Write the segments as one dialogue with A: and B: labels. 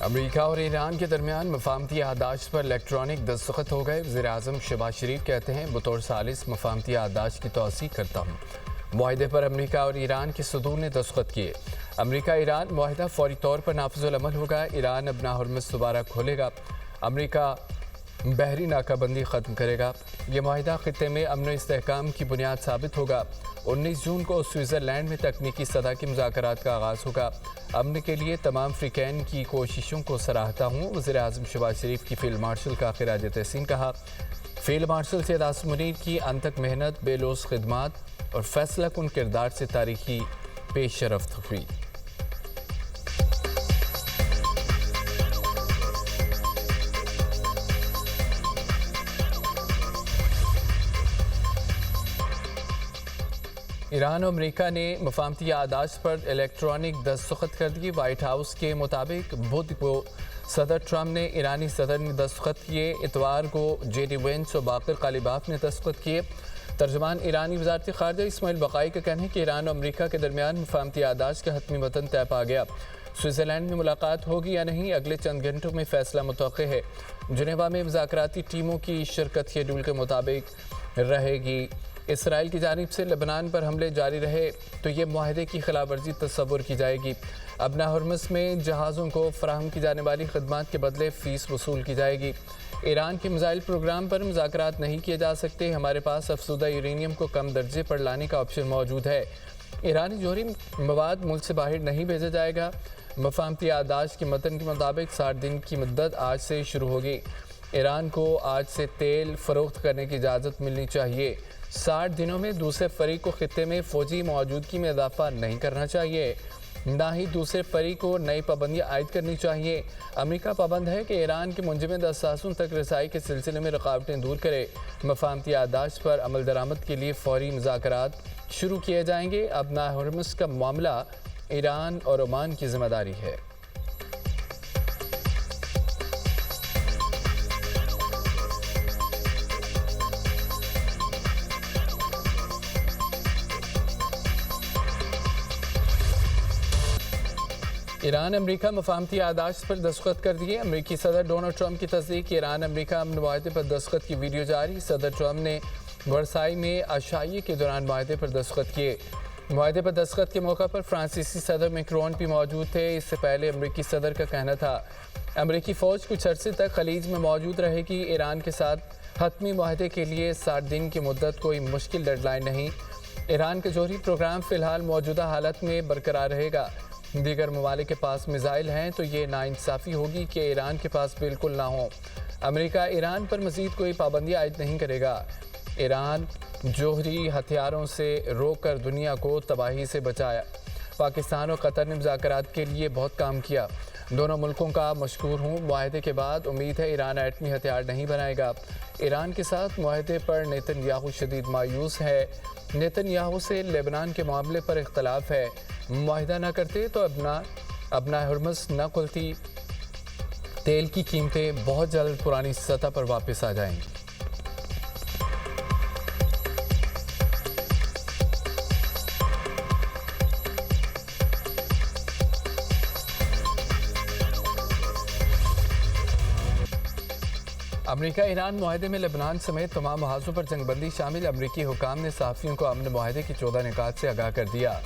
A: امریکہ اور ایران کے درمیان مفاہمتی یادداشت پر الیکٹرانک دستخط ہو گئے۔ وزیر اعظم شہباز شریف کہتے ہیں بطور ثالث مفاہمتی یادداشت کی توثیق کرتا ہوں۔ معاہدے پر امریکہ اور ایران کے صدور نے دستخط کیے۔ امریکہ ایران معاہدہ فوری طور پر نافذ العمل ہوگا۔ ایران اپنا ہرمز دوبارہ کھولے گا۔ امریکہ بحری ناکہ بندی ختم کرے گا۔ یہ معاہدہ خطے میں امن و استحکام کی بنیاد ثابت ہوگا۔ 19 جون کو سوئٹزرلینڈ میں تکنیکی سطح کے مذاکرات کا آغاز ہوگا۔ امن کے لیے تمام فریقین کی کوششوں کو سراہتا ہوں۔ وزیر اعظم شہباز شریف کی فیلڈ مارشل کا خراج تحسین کہا۔ فیلڈ مارشل سید عاصم منیر کی انتھک محنت، بے لوث خدمات اور فیصلہ کن کردار سے تاریخی پیش رفت ہوئی۔ ایران اور امریکہ نے مفاہمتی یادداشت پر الیکٹرانک دستخط کر دی۔ وائٹ ہاؤس کے مطابق بدھ کو صدر ٹرمپ نے ایرانی صدر نے دستخط کیے۔ اتوار کو جے ڈی وینس اور باقر غالباف نے دستخط کیے۔ ترجمان ایرانی وزارت خارجہ اسماعیل بقائی کا کہنا ہے کہ ایران اور امریکہ کے درمیان مفاہمتی یادداشت کا حتمی متن طے پا گیا۔ سوئٹزرلینڈ میں ملاقات ہوگی یا نہیں، اگلے چند گھنٹوں میں فیصلہ متوقع ہے۔ جنیوا میں مذاکراتی ٹیموں کی شرکت شیڈول کے مطابق رہے گی۔ اسرائیل کی جانب سے لبنان پر حملے جاری رہے تو یہ معاہدے کی خلاف ورزی تصور کی جائے گی۔ ابنا ہرمز میں جہازوں کو فراہم کی جانے والی خدمات کے بدلے فیس وصول کی جائے گی۔ ایران کے میزائل پروگرام پر مذاکرات نہیں کیے جا سکتے۔ ہمارے پاس افزودہ یورینیم کو کم درجے پر لانے کا آپشن موجود ہے۔ ایرانی جوہری مواد ملک سے باہر نہیں بھیجا جائے گا۔ مفاہمتی یادداشت کے متن کے مطابق 60 دن کی مدت آج سے شروع ہوگی۔ ایران کو آج سے تیل فروخت کرنے کی اجازت ملنی چاہیے۔ 60 دنوں میں دوسرے فریق کو خطے میں فوجی موجودگی میں اضافہ نہیں کرنا چاہیے، نہ ہی دوسرے فریق کو نئی پابندیاں عائد کرنی چاہیے۔ امریکہ پابند ہے کہ ایران کے منجمد اثاثوں تک رسائی کے سلسلے میں رکاوٹیں دور کرے۔ مفاہمتی یادداشت پر عمل درآمد کے لیے فوری مذاکرات شروع کیے جائیں گے۔ ابنا ہرمز کا معاملہ ایران اور عمان کی ذمہ داری ہے۔ ایران امریکہ مفاہمتی یادداشت پر دستخط کر دیے۔ امریکی صدر ڈونلڈ ٹرمپ کی تصدیق۔ ایران امریکہ امن معاہدے پر دستخط کی ویڈیو جاری۔ صدر ٹرمپ نے ورسائی میں عشائیے کے دوران معاہدے پر دستخط کیے۔ معاہدے پر دستخط کے موقع پر فرانسیسی صدر میکرون بھی موجود تھے۔ اس سے پہلے امریکی صدر کا کہنا تھا امریکی فوج کچھ عرصے تک خلیج میں موجود رہے گی۔ ایران کے ساتھ حتمی معاہدے کے لیے 60 دن کی مدت کوئی مشکل ڈیڈ لائن نہیں۔ ایران کا جوہری پروگرام فی الحال موجودہ حالت میں برقرار رہے گا۔ دیگر ممالک کے پاس میزائل ہیں تو یہ ناانصافی ہوگی کہ ایران کے پاس بالکل نہ ہوں۔ امریکہ ایران پر مزید کوئی پابندی عائد نہیں کرے گا۔ ایران جوہری ہتھیاروں سے روک کر دنیا کو تباہی سے بچایا۔ پاکستان اور قطر نے مذاکرات کے لیے بہت کام کیا۔ دونوں ملکوں کا مشکور ہوں۔ معاہدے کے بعد امید ہے ایران ایٹمی ہتھیار نہیں بنائے گا۔ ایران کے ساتھ معاہدے پر نیتن یاہو شدید مایوس ہے۔ نیتن یاہو سے لبنان کے معاملے پر اختلاف ہے۔ معاہدہ نہ کرتے تو ابنا ہرمز نہ کھلتی۔ تیل کی قیمتیں بہت جلد پرانی سطح پر واپس آ جائیں گی۔ امریکہ ایران معاہدے میں لبنان سمیت تمام محاذوں پر جنگ بندی شامل۔ امریکی حکام نے صحافیوں کو امن معاہدے کے 14 نکات سے آگاہ کر دیا۔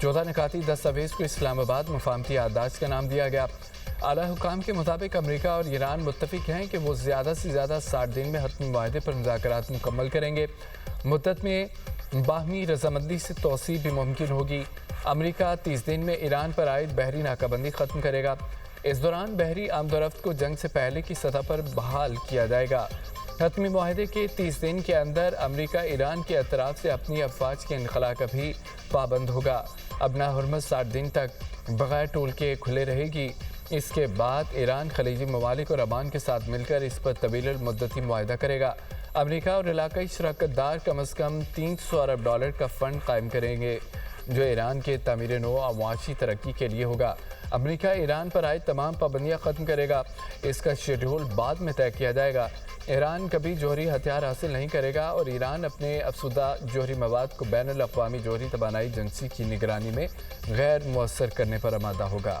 A: 14 نکاتی دستاویز کو اسلام آباد مفاہمتی یادداشت کا نام دیا گیا۔ اعلیٰ حکام کے مطابق امریکہ اور ایران متفق ہیں کہ وہ زیادہ سے زیادہ 60 دن میں حتمی معاہدے پر مذاکرات مکمل کریں گے۔ مدت میں باہمی رضامندی سے توسیع بھی ممکن ہوگی۔ امریکہ 30 دن میں ایران پر عائد بحری ناکہ بندی ختم کرے گا۔ اس دوران بحری آمد و رفت کو جنگ سے پہلے کی سطح پر بحال کیا جائے گا۔ حتمی معاہدے کے 30 دن کے اندر امریکہ ایران کے اطراف سے اپنی افواج کے انخلاء کا بھی پابند ہوگا۔ ابنا ہرمز 60 دن تک بغیر ٹول کے کھلے رہے گی۔ اس کے بعد ایران خلیجی ممالک اور عمان کے ساتھ مل کر اس پر طویل المدتی معاہدہ کرے گا۔ امریکہ اور علاقائی شراکت دار کم از کم $300 ارب کا فنڈ قائم کریں گے جو ایران کے تعمیر نو اور معاشی ترقی کے لیے ہوگا۔ امریکہ ایران پر عائد تمام پابندیاں ختم کرے گا۔ اس کا شیڈول بعد میں طے کیا جائے گا۔ ایران کبھی جوہری ہتھیار حاصل نہیں کرے گا اور ایران اپنے افزودہ جوہری مواد کو بین الاقوامی جوہری توانائی ایجنسی کی نگرانی میں غیر مؤثر کرنے پر آمادہ ہوگا۔